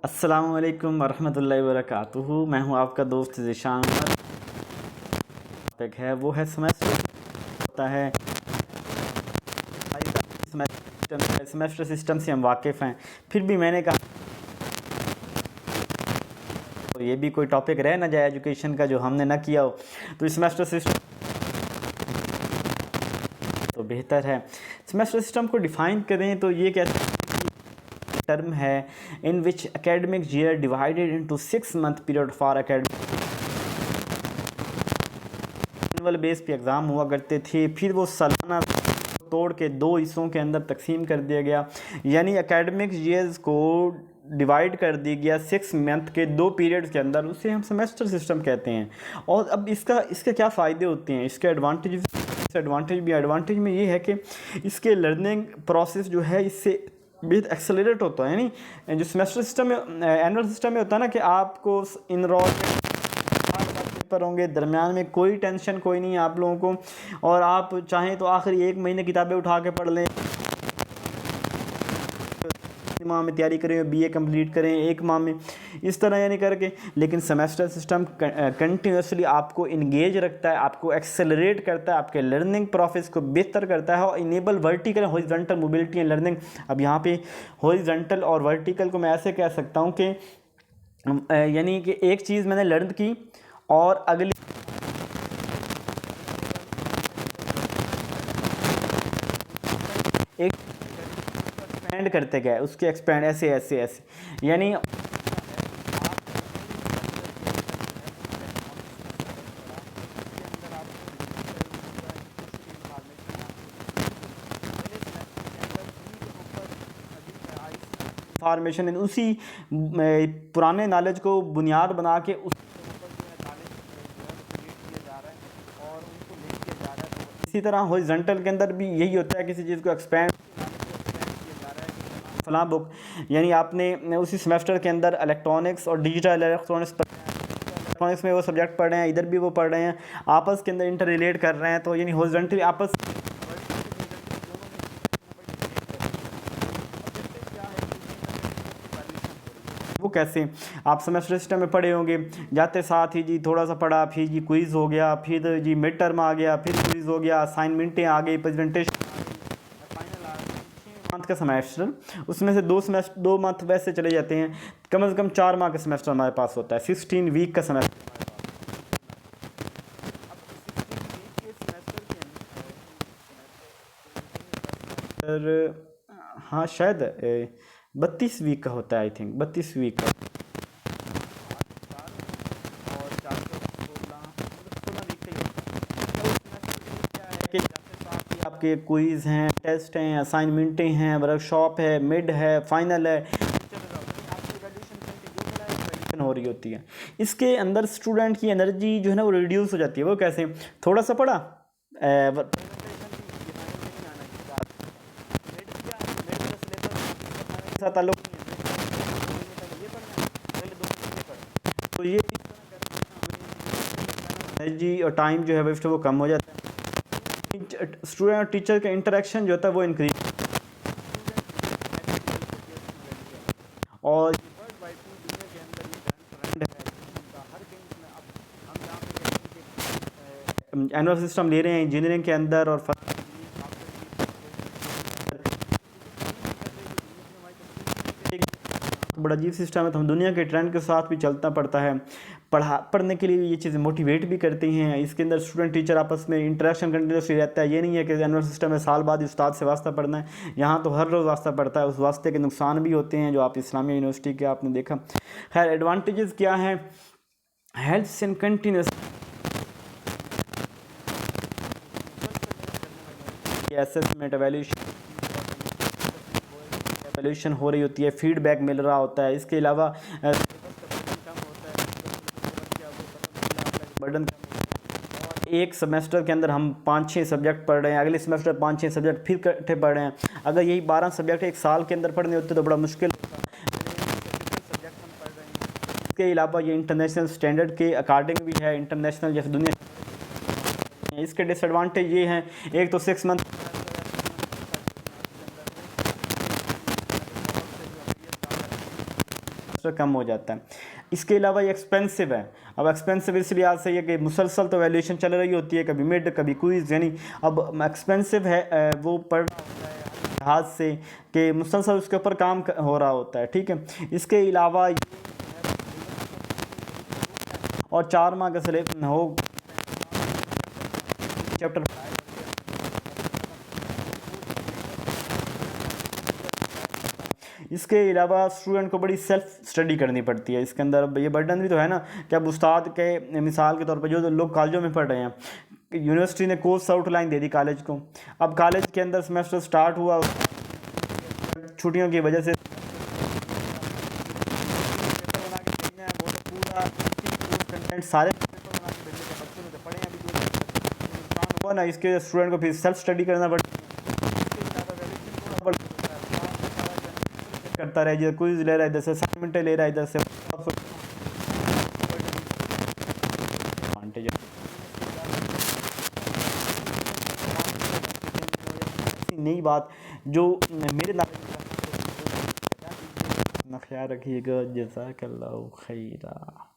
अस्सलामुअलैकुम वरहमतुल्लाहि वबरकातुहू। मैं हूं आपका दोस्त ज़ीशान। टॉपिक है वो है सेमेस्टर होता है। सेमेस्टर सिस्टम से हम वाकिफ़ हैं, फिर भी मैंने कहा तो ये भी कोई टॉपिक रह ना जाए एजुकेशन का जो हमने ना किया हो, तो इस सेमेस्टर सिस्टम तो बेहतर है। सेमेस्टर सिस्टम को डिफ़ाइन करें तो ये कैसे टर्म है in which academic year divided into 6 month period for academic annual base पे एग्ज़ाम हुआ करते थे, फिर वो सालाना तोड़ के दो हिस्सों के अंदर तकसीम कर दिया गया, यानी एकेडमिक ईयर्स को डिवाइड कर दिया गया 6 मंथ के दो पीरियड्स के अंदर, उसे हम सेमेस्टर सिस्टम कहते हैं। और अब इसके क्या फ़ायदे होते हैं, इसके एडवांटेज में ये है कि इसके लर्निंग प्रोसेस जो है इससे बहुत एक्सेलरेट होता है। यानी जो सेमेस्टर सिस्टम में एनुअल सिस्टम में होता है ना कि आपको इनरोलमेंट पेपर होंगे, दरमियान में कोई टेंशन कोई नहीं है आप लोगों को, और आप चाहें तो आखिरी एक महीने किताबें उठा के पढ़ लें, माह में तैयारी करें, बीए कंप्लीट करें एक माह में, इस तरह यानी करके। लेकिन सेमेस्टर सिस्टम कंटिन्यूसली आपको इंगेज रखता है, आपको एक्सेलरेट करता है, आपके लर्निंग प्रोसेस को बेहतर करता है और enable vertical horizontal mobility and learning. अब यहाँ पे हॉरिजॉन्टल और वर्टिकल को मैं ऐसे कह सकता हूँ कि यानी कि एक चीज़ मैंने लर्न की और अगली एक एक्सपेंड करते गए, उसके एक्सपेंड ऐसे ऐसे ऐसे, यानी फॉर्मेशन उसी पुराने नॉलेज को बुनियाद बना के उस इसी तरह हॉरिजॉन्टल के अंदर भी यही होता है, किसी चीज़ को एक्सपेंड फलां बुक, यानी आपने उसी सेमेस्टर के अंदर इलेक्ट्रॉनिक्स और डिजिटल इलेक्ट्रॉनिक्स में वो सब्जेक्ट पढ़ रहे हैं, इधर भी वो पढ़ रहे हैं, आपस के अंदर इंटर रिलेट कर रहे हैं, तो यानी हॉरिजॉन्टली आपस वो कैसे आप सेमेस्टर सिस्टम में पढ़े होंगे, जाते साथ ही जी थोड़ा सा पढ़ा, फिर जी क्विज़ हो गया, फिर जी मिड टर्म आ गया, फिर क्विज़ हो गया, असाइनमेंटें आ गई, प्रेजेंटेशन मंथ का सेमेस्टर, उसमें से दो मंथ वैसे चले जाते हैं, कम से कम 4 माह का सेमेस्टर हमारे पास होता है, 16 वीक का सेमेस्टर। हाँ शायद 32 वीक का होता है, आई थिंक 32 वीक का, और 16 वीक का कि आपके क्विज़ हैं, टेस्ट हैं, असाइनमेंटें हैं, वर्कशॉप है, मिड है, फाइनल है, हो रही होती है। इसके अंदर स्टूडेंट की एनर्जी जो है ना वो रिड्यूस हो जाती है। वो कैसे, थोड़ा सा पढ़ा ताल्लुक, तो ये एनर्जी और टाइम जो है वो कम हो जाता है। स्टूडेंट और टीचर का इंटरेक्शन जो होता है वो इंक्रीज, और एनुअल सिस्टम ले रहे हैं इंजीनियरिंग के अंदर, और बड़ा अजीब सिस्टम है, तो हम दुनिया के ट्रेंड के साथ भी चलता पड़ता है। पढ़ने के लिए ये चीज़ें मोटिवेट भी करती हैं। इसके अंदर स्टूडेंट टीचर आपस में इंटरेक्शन कंटिन्यूसली रहता है। ये नहीं है कि एनुअल सिस्टम में साल बाद उस्ताद से वास्ता पढ़ना है, यहाँ तो हर रोज़ वास्ता पड़ता है। उस वास्ते के नुकसान भी होते हैं जो आप इस्लामिया यूनिवर्सिटी के आपने देखा। खैर एडवांटेजेस क्या हैं, helps in continuous assessment evaluation हो रही होती है, फीडबैक मिल रहा होता है। इसके अलावा बर्डन, एक सेमेस्टर के अंदर हम 5-6 सब्जेक्ट पढ़ रहे हैं, अगले सेमेस्टर 5-6 सब्जेक्ट फिर इकट्ठे पढ़ रहे हैं। अगर यही 12 सब्जेक्ट एक साल के अंदर पढ़ने होते तो बड़ा मुश्किल। इसके अलावा ये इंटरनेशनल स्टैंडर्ड के अकॉर्डिंग भी है, इंटरनेशनल जैसे दुनिया। इसके डिसएडवांटेज ये हैं, एक तो 6 मंथ कम हो जाता है। इसके अलावा ये एक्सपेंसिव है। अब एक्सपेंसिव इस लिहाज से है कि मुसलसल तो वैल्यूएशन चल रही होती है, कभी मिड कभी क्विज, यानी अब एक्सपेंसिव है वो पढ़ लिहाज से कि मुसलसल उसके ऊपर काम हो रहा होता है, ठीक है। इसके अलावा और 4 माह का सिलेबस हो चैप्टर इसके अलावा स्टूडेंट को बड़ी सेल्फ स्टडी करनी पड़ती है। इसके अंदर ये बर्डन भी तो है ना कि अब उस्ताद के मिसाल के तौर पर जो लोग कॉलेजों में पढ़ रहे हैं, यूनिवर्सिटी ने कोर्स आउटलाइन दे दी कॉलेज को, अब कॉलेज के अंदर सेमेस्टर स्टार्ट हुआ, छुट्टियों की वजह से पूरा कंटेंट सारे पढ़े हुआ ना, इसके स्टूडेंट को फिर सेल्फ स्टडी करना पड़ता करता रहे, इधर क्विज ले रहा है, इधर से असाइनमेंट ले रहा है, इधर से नई बात जो मेरे ख्याल रखिएगा। जज़ाकल्लाहु खैरा।